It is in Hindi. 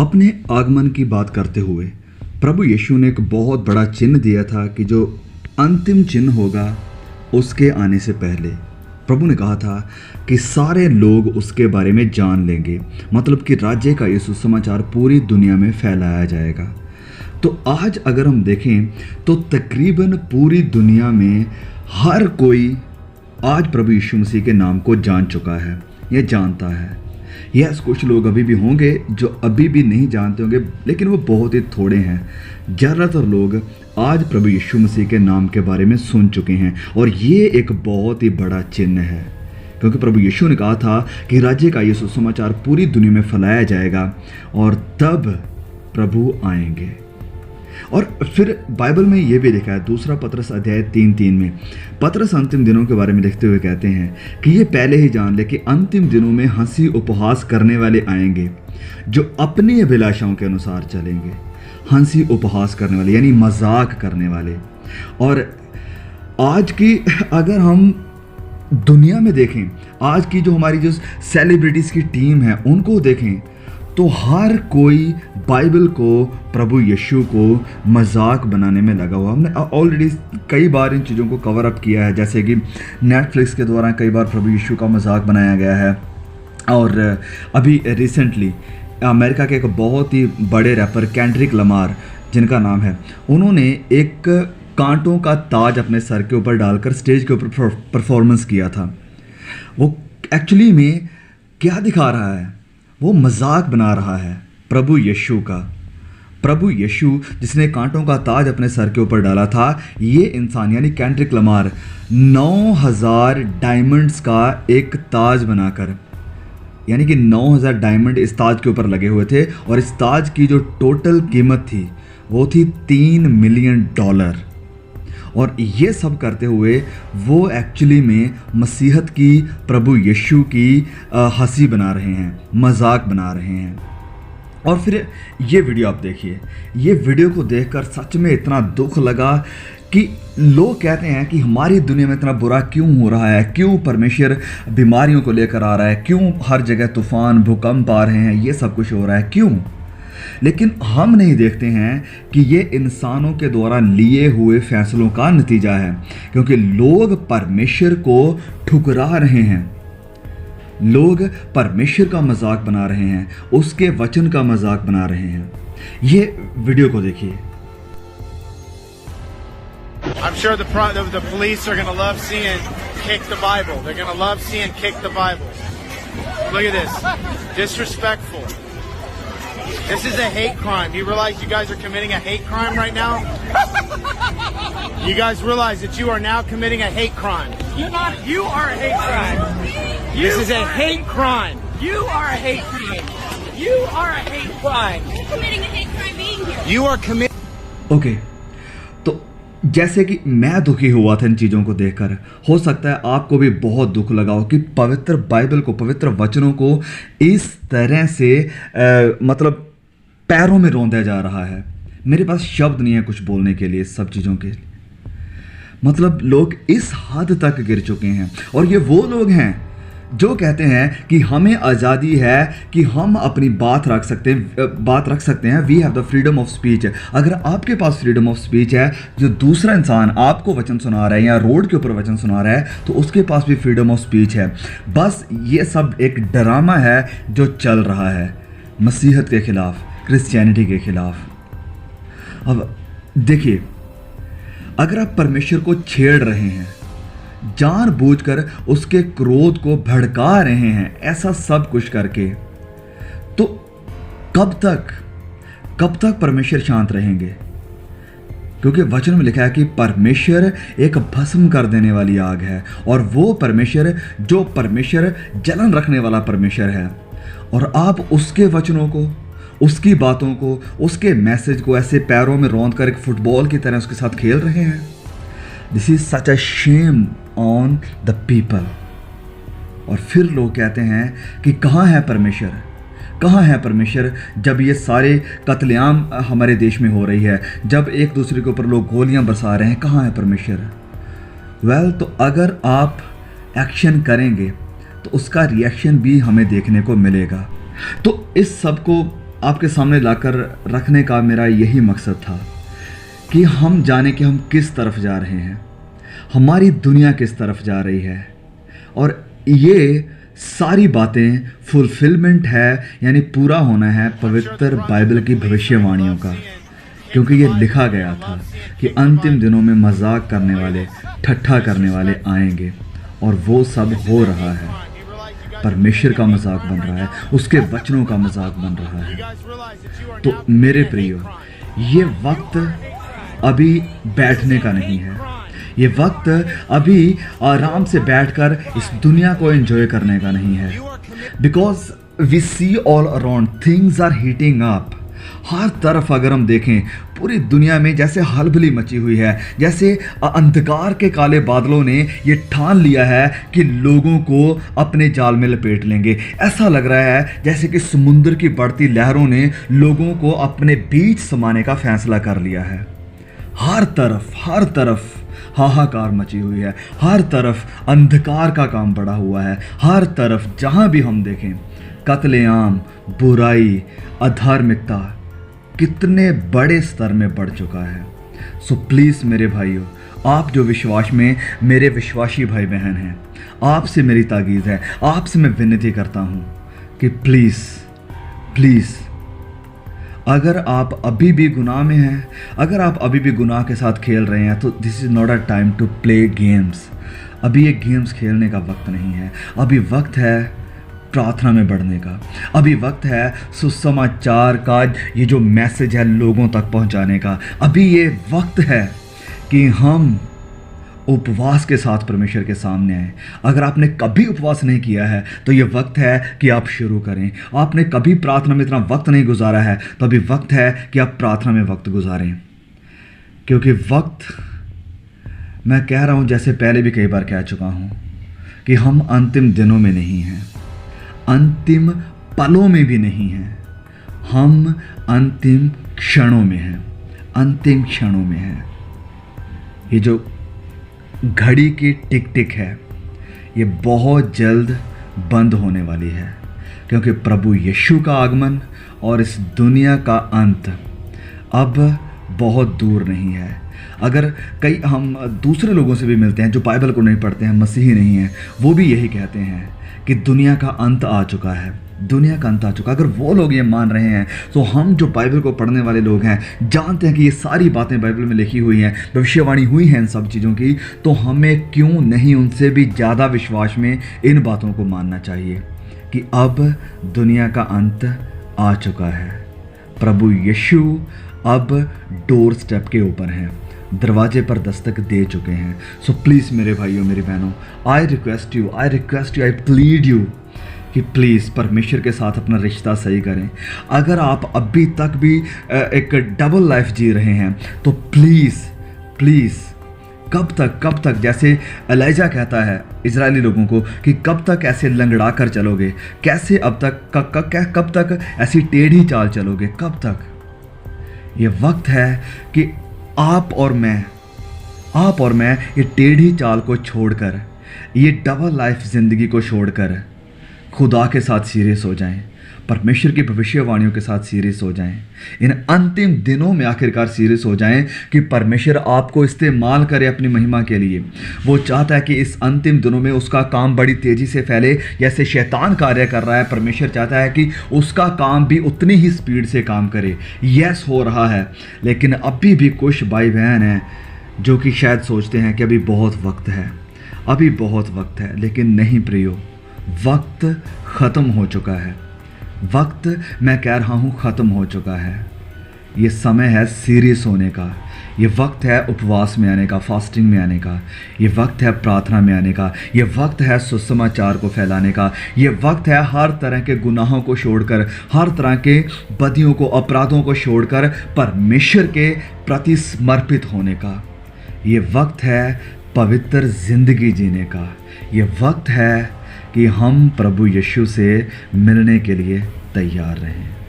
अपने आगमन की बात करते हुए प्रभु यीशु ने एक बहुत बड़ा चिन्ह दिया था कि जो अंतिम चिन्ह होगा उसके आने से पहले प्रभु ने कहा था कि सारे लोग उसके बारे में जान लेंगे, मतलब कि राज्य का ये सुसमाचार पूरी दुनिया में फैलाया जाएगा। तो आज अगर हम देखें तो तकरीबन पूरी दुनिया में हर कोई आज प्रभु यीशु मसीह के नाम को जान चुका है या जानता है। यस, कुछ लोग अभी भी होंगे जो अभी भी नहीं जानते होंगे, लेकिन वो बहुत ही थोड़े हैं। ज़्यादातर लोग आज प्रभु यीशु मसीह के नाम के बारे में सुन चुके हैं और ये एक बहुत ही बड़ा चिन्ह है, क्योंकि प्रभु यीशु ने कहा था कि राज्य का ये सुसमाचार पूरी दुनिया में फैलाया जाएगा और तब प्रभु आएंगे। और फिर बाइबल में ये भी लिखा है, दूसरा पतरस अध्याय 3:3 में पतरस अंतिम दिनों के बारे में लिखते हुए कहते हैं कि ये पहले ही जान ले कि अंतिम दिनों में हंसी उपहास करने वाले आएंगे जो अपनी अभिलाषाओं के अनुसार चलेंगे। हंसी उपहास करने वाले यानी मजाक करने वाले। और आज की अगर हम दुनिया में देखें, आज की जो हमारी जो सेलिब्रिटीज़ की टीम है उनको देखें तो हर कोई बाइबल को, प्रभु यीशु को मजाक बनाने में लगा हुआ। हमने ऑलरेडी कई बार इन चीज़ों को कवर अप किया है, जैसे कि नेटफ्लिक्स के द्वारा कई बार प्रभु यीशु का मजाक बनाया गया है। और अभी रिसेंटली अमेरिका के एक बहुत ही बड़े रैपर केंड्रिक लमार, जिनका नाम है, उन्होंने एक कांटों का ताज अपने सर के ऊपर डालकर स्टेज के ऊपर परफॉर्मेंस किया था। वो एक्चुअली में क्या दिखा रहा है? वो मजाक बना रहा है प्रभु यीशु का। प्रभु यीशु जिसने कांटों का ताज अपने सर के ऊपर डाला था, ये इंसान यानी केंड्रिक लमार 9000 डायमंड्स का एक ताज बनाकर, यानी कि 9000 डायमंड इस ताज के ऊपर लगे हुए थे और इस ताज की जो टोटल कीमत थी वो थी $3 मिलियन। और ये सब करते हुए वो एक्चुअली में मसीहत की, प्रभु यीशु की हंसी बना रहे हैं, मजाक बना रहे हैं। और फिर ये वीडियो आप देखिए। ये वीडियो को देखकर सच में इतना दुख लगा कि लोग कहते हैं कि हमारी दुनिया में इतना बुरा क्यों हो रहा है, क्यों परमेश्वर बीमारियों को लेकर आ रहा है, क्यों हर जगह तूफान भूकंप आ रहे हैं, ये सब कुछ हो रहा है, क्यों? लेकिन हम नहीं देखते हैं कि ये इंसानों के द्वारा लिए हुए फैसलों का नतीजा है, क्योंकि लोग परमेश्वर को ठुकरा रहे हैं। लोग परमेश्वर का मजाक बना रहे हैं, उसके वचन का मजाक बना रहे हैं। ये वीडियो को देखिए। I'm sure the police are going to love seeing kick the Bible. They're going to love seeing kick the Bible. Look at this. Disrespectful. This is a hate crime. Do you realize you guys are committing a hate crime right now? You guys realize that you are now committing a hate crime. You are a hate crime. This is a hate crime. You are a hate crime. You are a hate crime. You're committing a hate crime being here. You are committing. Okay, तो जैसे कि मैं दुखी हुआ था इन चीज़ों को देखकर, हो सकता है आपको भी बहुत दुख लगा हो कि पवित्र बाइबल को, पवित्र वचनों को इस तरह से मतलब पैरों में रौंदा जा रहा है। मेरे पास शब्द नहीं है कुछ बोलने के लिए सब चीज़ों के। मतलब लोग इस हद तक गिर चुके हैं। और ये वो लोग हैं जो कहते हैं कि हमें आज़ादी है कि हम अपनी बात रख सकते हैं। We have the freedom of speech. अगर आपके पास फ्रीडम ऑफ स्पीच है, जो दूसरा इंसान आपको वचन सुना रहा है या रोड के ऊपर वचन सुना रहा है, तो उसके पास भी फ्रीडम ऑफ स्पीच है। बस ये सब एक ड्रामा है जो चल रहा है मसीहत के खिलाफ, क्रिश्चियनिटी के खिलाफ। अब देखिए, अगर आप परमेश्वर को छेड़ रहे हैं, जानबूझकर उसके क्रोध को भड़का रहे हैं, ऐसा सब कुछ करके, तो कब तक परमेश्वर शांत रहेंगे? क्योंकि वचन में लिखा है कि परमेश्वर एक भस्म कर देने वाली आग है, और वो परमेश्वर जो परमेश्वर जलन रखने वाला परमेश्वर है, और आप उसके वचनों को, उसकी बातों को, उसके मैसेज को ऐसे पैरों में रौंद कर एक फुटबॉल की तरह उसके साथ खेल रहे हैं। This is such a shame on the people. और फिर लोग कहते हैं कि कहाँ है परमेश्वर, कहाँ है परमेश्वर, जब ये सारे कत्लेआम हमारे देश में हो रही है, जब एक दूसरे के ऊपर लोग गोलियां बरसा रहे हैं, कहाँ है परमेश्वर? वेल, तो अगर आप एक्शन करेंगे तो उसका रिएक्शन भी हमें देखने को मिलेगा। तो इस सब को आपके सामने लाकर रखने का मेरा यही मकसद था कि हम जाने कि हम किस तरफ जा रहे हैं, हमारी दुनिया किस तरफ जा रही है, और ये सारी बातें फुलफिलमेंट है, यानी पूरा होना है पवित्र बाइबल की भविष्यवाणियों का। क्योंकि ये लिखा गया था कि अंतिम दिनों में मजाक करने वाले, ठट्ठा करने वाले आएंगे, और वो सब हो रहा है। परमेश्वर का मजाक बन रहा है, उसके वचनों का मजाक बन रहा है। तो मेरे प्रियो, ये वक्त अभी बैठने का नहीं है, ये वक्त अभी आराम से बैठकर इस दुनिया को एंजॉय करने का नहीं है। Because we see all around things are heating up. हर तरफ अगर हम देखें, पूरी दुनिया में जैसे हलबली मची हुई है, जैसे अंधकार के काले बादलों ने ये ठान लिया है कि लोगों को अपने जाल में लपेट लेंगे। ऐसा लग रहा है जैसे कि समुद्र की बढ़ती लहरों ने लोगों को अपने बीच समाने का फैसला कर लिया है। हर तरफ हाहाकार मची हुई है, हर तरफ अंधकार का काम बढ़ा हुआ है, हर तरफ जहां भी हम देखें कत्लेआम, बुराई, अधार्मिकता कितने बड़े स्तर में बढ़ चुका है। सो प्लीज़ मेरे भाइयों, आप जो विश्वास में मेरे विश्वासी भाई बहन हैं, आपसे मेरी ताकीद है, आपसे मैं विनती करता हूँ कि प्लीज़ अगर आप अभी भी गुनाह में हैं, अगर आप अभी भी गुनाह के साथ खेल रहे हैं, तो this is not a time to play games. अभी ये गेम्स खेलने का वक्त नहीं है। अभी वक्त है प्रार्थना में बढ़ने का। अभी वक्त है सुसमाचार का ये जो मैसेज है लोगों तक पहुंचाने का। अभी ये वक्त है कि हम उपवास के साथ परमेश्वर के सामने आए। अगर आपने कभी उपवास नहीं किया है तो ये वक्त है कि आप शुरू करें। आपने कभी प्रार्थना में इतना वक्त नहीं गुजारा है तो अभी वक्त है कि आप प्रार्थना में वक्त गुजारें। क्योंकि वक्त, मैं कह रहा हूँ जैसे पहले भी कई बार कह चुका हूँ, कि हम अंतिम दिनों में नहीं हैं, अंतिम पलों में भी नहीं हैं, हम अंतिम क्षणों में हैं, अंतिम क्षणों में हैं। ये जो घड़ी की टिक टिक है, ये बहुत जल्द बंद होने वाली है, क्योंकि प्रभु यीशु का आगमन और इस दुनिया का अंत अब बहुत दूर नहीं है। अगर कई हम दूसरे लोगों से भी मिलते हैं जो बाइबल को नहीं पढ़ते हैं, मसीही नहीं हैं, वो भी यही कहते हैं कि दुनिया का अंत आ चुका है, दुनिया का अंत आ चुका। अगर वो लोग ये मान रहे हैं तो हम जो बाइबल को पढ़ने वाले लोग हैं, जानते हैं कि ये सारी बातें बाइबल में लिखी हुई हैं, भविष्यवाणी हुई हैं इन सब चीज़ों की, तो हमें क्यों नहीं उनसे भी ज़्यादा विश्वास में इन बातों को मानना चाहिए कि अब दुनिया का अंत आ चुका है। प्रभु यीशु अब डोर स्टेप के ऊपर हैं, दरवाजे पर दस्तक दे चुके हैं। सो प्लीज़ मेरे भाइयों, मेरी बहनों, I request you, I plead you कि प्लीज़ परमेश्वर के साथ अपना रिश्ता सही करें। अगर आप अभी तक भी एक डबल लाइफ जी रहे हैं तो प्लीज़ कब तक, जैसे एलिजा कहता है इजरायली लोगों को कि कब तक ऐसे लंगड़ा कर चलोगे, कैसे अब तक कब तक ऐसी टेढ़ी चाल चलोगे, कब तक? ये वक्त है कि आप और मैं ये टेढ़ी चाल को छोड़कर, ये डबल लाइफ ज़िंदगी को छोड़कर खुदा के साथ सीरियस हो जाएं, परमेश्वर की भविष्यवाणियों के साथ सीरियस हो जाएं, इन अंतिम दिनों में आखिरकार सीरियस हो जाएं कि परमेश्वर आपको इस्तेमाल करे अपनी महिमा के लिए। वो चाहता है कि इस अंतिम दिनों में उसका काम बड़ी तेज़ी से फैले, जैसे शैतान कार्य कर रहा है। परमेश्वर चाहता है कि उसका काम भी उतनी ही स्पीड से काम करे। यस, हो रहा है, लेकिन अभी भी कुछ भाई बहन हैं जो कि शायद सोचते हैं कि अभी बहुत वक्त है, अभी बहुत वक्त है। लेकिन नहीं प्रियो, वक्त ख़त्म हो चुका है। वक्त, मैं कह रहा हूँ, ख़त्म हो चुका है। ये समय है सीरियस होने का, ये वक्त है उपवास में आने का, फास्टिंग में आने का, ये वक्त है प्रार्थना में आने का, ये वक्त है सुसमाचार को फैलाने का, ये वक्त है हर तरह के गुनाहों को छोड़कर, हर तरह के बदियों को, अपराधों को छोड़कर परमेश्वर के प्रति समर्पित होने का। ये वक्त है पवित्र ज़िंदगी जीने का। ये वक्त है कि हम प्रभु यीशु से मिलने के लिए तैयार रहें।